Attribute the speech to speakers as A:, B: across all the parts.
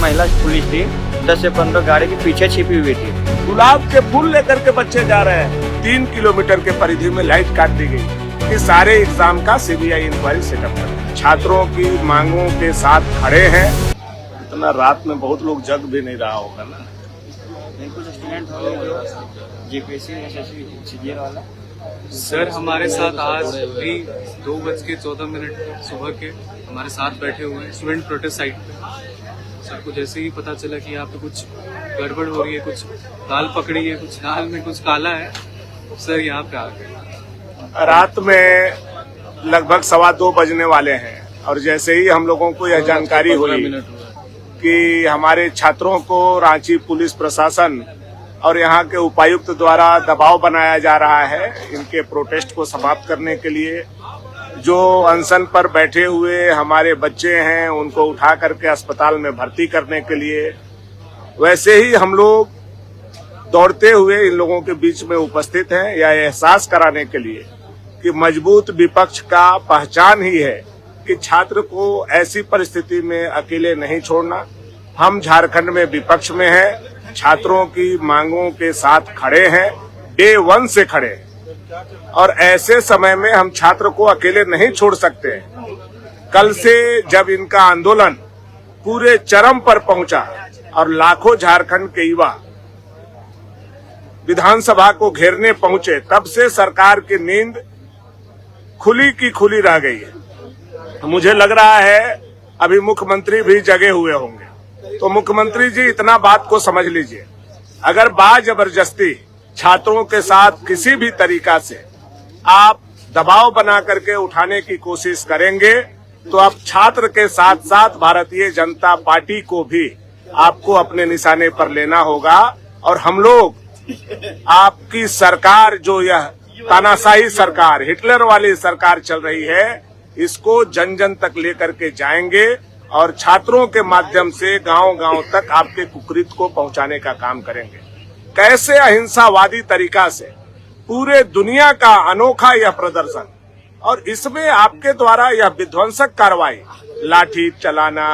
A: महिला पुलिस थी, 10 से 15 गाड़ी के पीछे छिपी हुई थी।
B: गुलाब के फूल लेकर के बच्चे जा रहे हैं। 3 किलोमीटर के परिधि में लाइट काट दी गई। इस सारे एग्जाम का सीबीआई इंक्वायरी सेटअप कर छात्रों की मांगों के साथ खड़े हैं। इतना रात में बहुत लोग जग भी नहीं रहा होगा ना।
A: कुछ स्टूडेंट हो जीपीएससी एसएससी सीजीएल वाला
C: सर हमारे साथ आज भी 2:14 सुबह के हमारे साथ बैठे हुए हैं स्टूडेंट प्रोटेस्ट साइट पे। सर को जैसे ही पता चला कि यहाँ पे कुछ गड़बड़ हो रही है, कुछ दाल पकड़ी है, कुछ दाल में कुछ काला है, सर यहाँ पे आ गए।
B: रात में लगभग 2:15 बजने वाले हैं और जैसे ही हम लोगों को यह जानकारी हुई कि हमारे छात्रों को रांची पुलिस प्रशासन और यहाँ के उपायुक्त द्वारा दबाव बनाया जा रहा है इनके प्रोटेस्ट को समाप्त करने के लिए। जो अनशन पर बैठे हुए हमारे बच्चे हैं उनको उठा करके अस्पताल में भर्ती करने के लिए, वैसे ही हम लोग दौड़ते हुए इन लोगों के बीच में उपस्थित हैं यह एहसास कराने के लिए कि मजबूत विपक्ष का पहचान ही है कि छात्र को ऐसी परिस्थिति में अकेले नहीं छोड़ना। हम झारखंड में विपक्ष में हैं, छात्रों की मांगों के साथ खड़े हैं, डे 1 से खड़े हैं और ऐसे समय में हम छात्र को अकेले नहीं छोड़ सकते। कल से जब इनका आंदोलन पूरे चरम पर पहुंचा और लाखों झारखंड के युवा विधानसभा को घेरने पहुंचे, तब से सरकार की नींद खुली की खुली रह गई है। मुझे लग रहा है अभी मुख्यमंत्री भी जगे हुए होंगे। तो मुख्यमंत्री जी इतना बात को समझ लीजिए, अगर बाजबरदस्ती छात्रों के साथ किसी भी तरीका से आप दबाव बना करके उठाने की कोशिश करेंगे तो अब छात्र के साथ साथ भारतीय जनता पार्टी को भी आपको अपने निशाने पर लेना होगा। और हम लोग आपकी सरकार, जो यह तानाशाही सरकार, हिटलर वाली सरकार चल रही है, इसको जन जन तक लेकर के जाएंगे और छात्रों के माध्यम से गांव गांव तक आपके कुकृत को पहुंचाने का काम करेंगे। कैसे अहिंसावादी तरीका से पूरे दुनिया का अनोखा यह प्रदर्शन और इसमें आपके द्वारा यह विध्वंसक कार्रवाई, लाठी चलाना,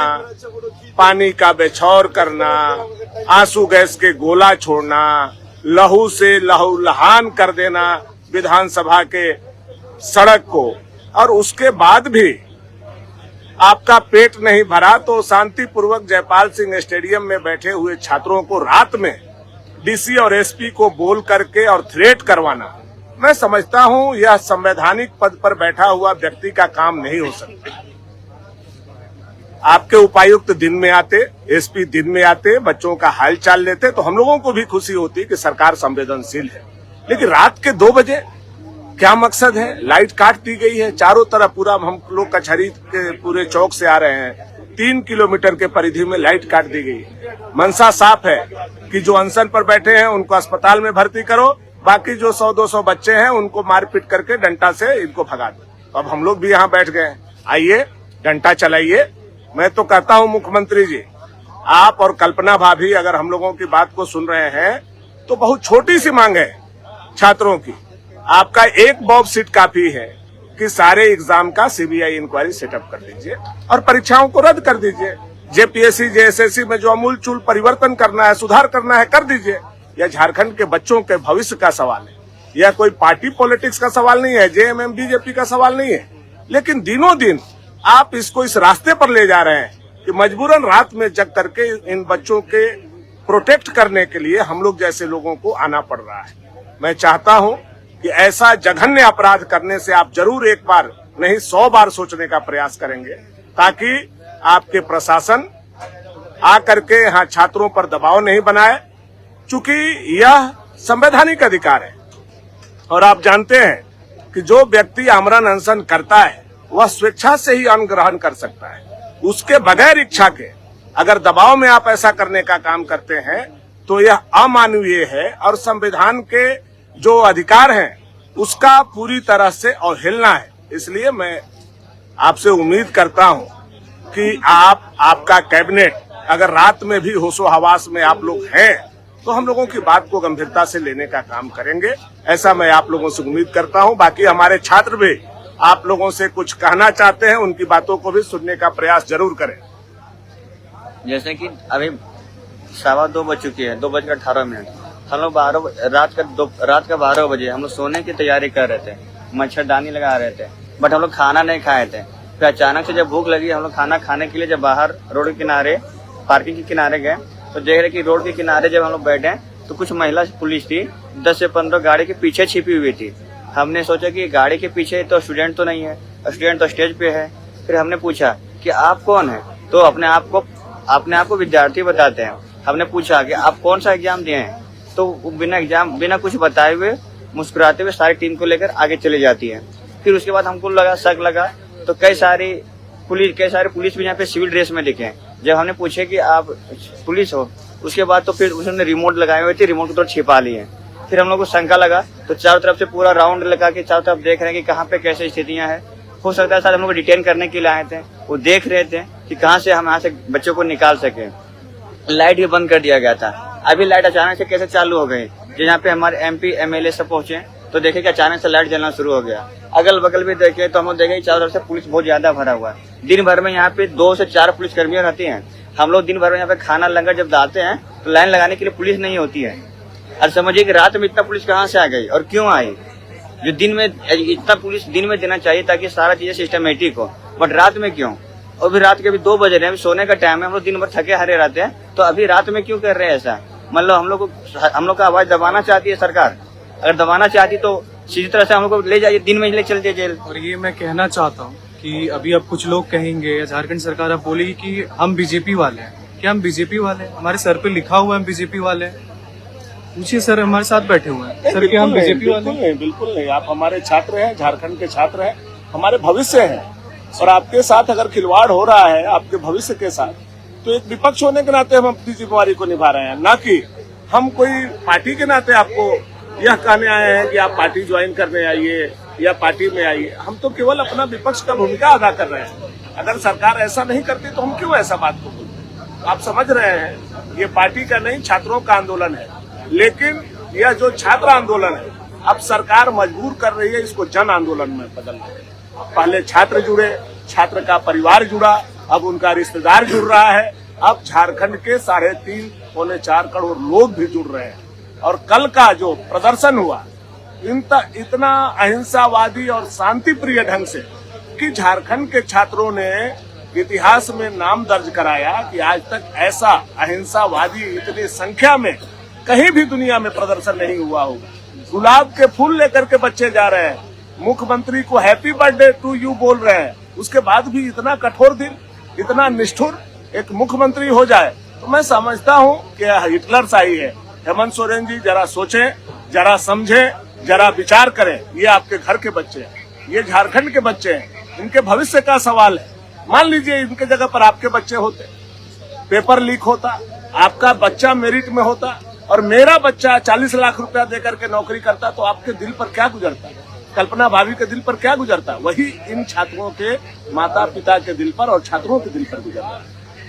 B: पानी का बेछौर करना, आंसू गैस के गोला छोड़ना, लहू से लहूलुहान कर देना विधानसभा के सड़क को, और उसके बाद भी आपका पेट नहीं भरा तो शांतिपूर्वक जयपाल सिंह स्टेडियम में बैठे हुए छात्रों को रात में डीसी और एसपी को बोल करके और थ्रेट करवाना, मैं समझता हूं यह संवैधानिक पद पर बैठा हुआ व्यक्ति का काम नहीं हो सकता। आपके उपायुक्त दिन में आते, एसपी दिन में आते, बच्चों का हालचाल लेते तो हम लोगों को भी खुशी होती कि सरकार संवेदनशील है। लेकिन रात के 2 बजे क्या मकसद है? लाइट काट दी गई है चारों तरफ। पूरा हम लोग कचहरी के पूरे चौक से आ रहे हैं, 3 किलोमीटर के परिधि में लाइट काट दी गई है। मंशा साफ है कि जो अनशन पर बैठे हैं उनको अस्पताल में भर्ती करो, बाकी जो 100-200 बच्चे हैं उनको मारपीट करके डंडा से इनको भगा दो। अब हम लोग भी यहाँ बैठ गए, आइए डंडा चलाइए। मैं तो कहता हूँ मुख्यमंत्री जी, आप और कल्पना भाभी अगर हम लोगों की बात को सुन रहे हैं तो बहुत छोटी सी मांग है छात्रों की। आपका एक बॉब सीट काफी है कि सारे एग्जाम का सीबीआई इंक्वायरी सेटअप कर दीजिए और परीक्षाओं को रद्द कर दीजिए। जेपीएससी जेएसएससी में जो अमूलचूल परिवर्तन करना है, सुधार करना है, कर दीजिए। यह झारखंड के बच्चों के भविष्य का सवाल है, यह कोई पार्टी पॉलिटिक्स का सवाल नहीं है, जेएमएम बीजेपी का सवाल नहीं है। लेकिन दिनों दिन आप इसको इस रास्ते पर ले जा रहे हैं कि मजबूरन रात में जग करके इन बच्चों के प्रोटेक्ट करने के लिए हम लोग जैसे लोगों को आना पड़ रहा है। मैं चाहता हूँ कि ऐसा जघन्य अपराध करने से आप जरूर एक बार नहीं 100 बार सोचने का प्रयास करेंगे, ताकि आपके प्रशासन आकर के यहाँ छात्रों पर दबाव नहीं बनाए, चूंकि यह संवैधानिक अधिकार है। और आप जानते हैं कि जो व्यक्ति आमरण अनशन करता है वह स्वेच्छा से ही अन्न ग्रहण कर सकता है, उसके बगैर इच्छा के। अगर दबाव में आप ऐसा करने का काम करते हैं तो यह अमानवीय है और संविधान के जो अधिकार हैं उसका पूरी तरह से अवहेलना है। इसलिए मैं आपसे उम्मीद करता हूं कि आपका कैबिनेट अगर रात में भी होशो हवास में आप लोग हैं तो हम लोगों की बात को गंभीरता से लेने का काम करेंगे, ऐसा मैं आप लोगों से उम्मीद करता हूं। बाकी हमारे छात्र भी आप लोगों से कुछ कहना चाहते हैं, उनकी बातों को भी सुनने का प्रयास जरूर करें।
A: जैसे कि अभी 2:15 बज चुके हैं, 2:18। हम लोग रात का 12 बजे हम लोग सोने की तैयारी कर रहे थे, मच्छरदानी लगा रहे थे, बट हम लोग खाना नहीं खाए थे। फिर अचानक से जब भूख लगी, हम लोग खाना खाने के लिए जब बाहर रोड के किनारे पार्किंग के किनारे गए तो देख रहे कि रोड के किनारे जब हम लोग बैठे तो कुछ महिला पुलिस थी 10 से 15 गाड़ी के पीछे छिपी हुई थी। हमने सोचा कि गाड़ी के पीछे तो स्टूडेंट तो नहीं है, स्टूडेंट तो स्टेज पे है। फिर हमने पूछा कि आप कौन है, तो अपने आप को विद्यार्थी बताते हैं। हमने पूछा कि आप कौन सा एग्जाम दिए हैं, तो बिना कुछ बताए हुए मुस्कुराते हुए सारी टीम को लेकर आगे चली जाती है। फिर उसके बाद हमको शक लगा तो कई सारे पुलिस भी यहाँ पे सिविल ड्रेस में दिखे। जब हमने पूछे कि आप पुलिस हो, उसके बाद तो फिर उसने रिमोट लगाए हुए थे, रिमोट को तो छिपा लिए। फिर हम लोग को शंका लगा तो चारों तरफ से पूरा राउंड लगा के चारों तरफ देख रहे हैं कि कहाँ पे कैसे स्थितियां हैं। हो सकता है शायद हम लोग को डिटेन करने के लिए आए थे, वो देख रहे थे कि कहाँ से हम यहाँ से बच्चों को निकाल सके। लाइट भी बंद कर दिया गया था। अभी लाइट अचानक से कैसे चालू हो गई, जहाँ पे हमारे MP MLA सब पहुंचे तो देखे कि अचानक से लाइट जलना शुरू हो गया। अगल बगल भी देखे तो हम लोग देखे चारों तरफ से पुलिस बहुत ज्यादा भरा हुआ है। दिन भर में यहाँ पे 2 से 4 पुलिस कर्मियां रहती हैं। हम लोग दिन भर में यहाँ पे खाना लंगर जब डालते हैं तो लाइन लगाने के लिए पुलिस नहीं होती है। और समझिए कि रात में इतना पुलिस कहाँ से आ गई और क्यों आई। जो दिन में इतना पुलिस दिन में देना चाहिए ताकि सारा चीजें सिस्टमेटिक हो, बट रात में क्यों। और भी रात के भी 2 बज रहे हैं, अभी सोने का टाइम है, हम लोग दिन भर थके हारे रहते हैं, तो अभी रात में क्यों कर रहे हैं ऐसा। मतलब हम लोग का आवाज दबाना चाहती है सरकार। अगर दबाना चाहती तो सीधी तरह से हम लोग को ले जाइए, दिन में ही ले चलते जेल।
C: और ये मैं कहना चाहता हूँ कि अभी अब कुछ लोग कहेंगे या झारखंड सरकार अब बोलेगी कि हम बीजेपी वाले हैं। क्या हम बीजेपी वाले हैं? हमारे सर पे लिखा हुआ है हम बीजेपी वाले हैं। पूछिए सर, हमारे साथ बैठे हुए हैं सर, क्या हम बीजेपी वाले हैं?
B: बिल्कुल नहीं। आप हमारे छात्र हैं, झारखंड के छात्र हैं, हमारे भविष्य हैं, और आपके साथ अगर खिलवाड़ हो रहा है आपके भविष्य के साथ, तो एक विपक्ष होने के नाते हम अपनी जिम्मेवारी को निभा रहे हैं, ना कि हम कोई पार्टी के नाते आपको यह कहने आए हैं कि आप पार्टी ज्वाइन करने आइए या पार्टी में आइए। हम तो केवल अपना विपक्ष का भूमिका अदा कर रहे हैं। अगर सरकार ऐसा नहीं करती तो हम क्यों ऐसा बात को बोलते। आप समझ रहे हैं ये पार्टी का नहीं, छात्रों का आंदोलन है। लेकिन यह जो छात्र आंदोलन है, अब सरकार मजबूर कर रही है इसको जन आंदोलन में बदलने। पहले छात्र जुड़े, छात्र का परिवार जुड़ा, अब उनका रिश्तेदार जुड़ रहा है, अब झारखंड के 3.5-4 करोड़ लोग भी जुड़ रहे हैं। और कल का जो प्रदर्शन हुआ इतना अहिंसावादी और शांति प्रिय ढंग से कि झारखंड के छात्रों ने इतिहास में नाम दर्ज कराया कि आज तक ऐसा अहिंसावादी इतनी संख्या में कहीं भी दुनिया में प्रदर्शन नहीं हुआ होगा। गुलाब के फूल लेकर के बच्चे जा रहे हैं, मुख्यमंत्री को हैप्पी बर्थडे टू यू बोल रहे हैं, उसके बाद भी इतना कठोर दिल, इतना निष्ठुर एक मुख्यमंत्री हो जाए, तो मैं समझता हूँ कि हिटलर शाही है। हेमंत सोरेन जी जरा सोचें, जरा समझें, जरा विचार करें। ये आपके घर के बच्चे हैं, ये झारखंड के बच्चे हैं, इनके भविष्य का सवाल है। मान लीजिए इनके जगह पर आपके बच्चे होते, पेपर लीक होता, आपका बच्चा मेरिट में होता और मेरा बच्चा 40 लाख रुपया देकर के नौकरी करता, तो आपके दिल पर क्या गुजरता, कल्पना भाभी के दिल पर क्या गुजरता। वही इन छात्रों के माता पिता के दिल पर और छात्रों के दिल पर गुजरता।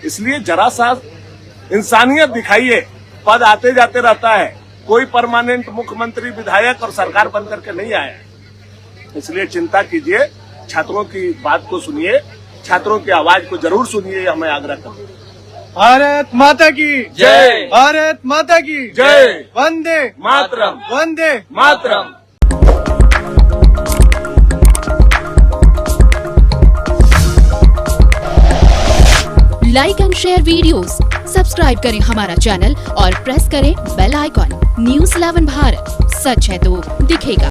B: इसलिए जरा सा इंसानियत दिखाइए। पद आते जाते रहता है, कोई परमानेंट मुख्यमंत्री विधायक और सरकार बन करके नहीं आया। इसलिए चिंता कीजिए, छात्रों की बात को सुनिए, छात्रों की आवाज को जरूर सुनिए, हमें आग्रह करूँ।
C: भारत माता की
A: जय,
C: भारत माता की
B: जय,
C: वंदे
B: मातरम,
C: वंदे
B: मातरम।
D: Like and share videos, subscribe करें हमारा चैनल और प्रेस करें बेल आइकॉन। News 11 भारत, सच है तो दिखेगा।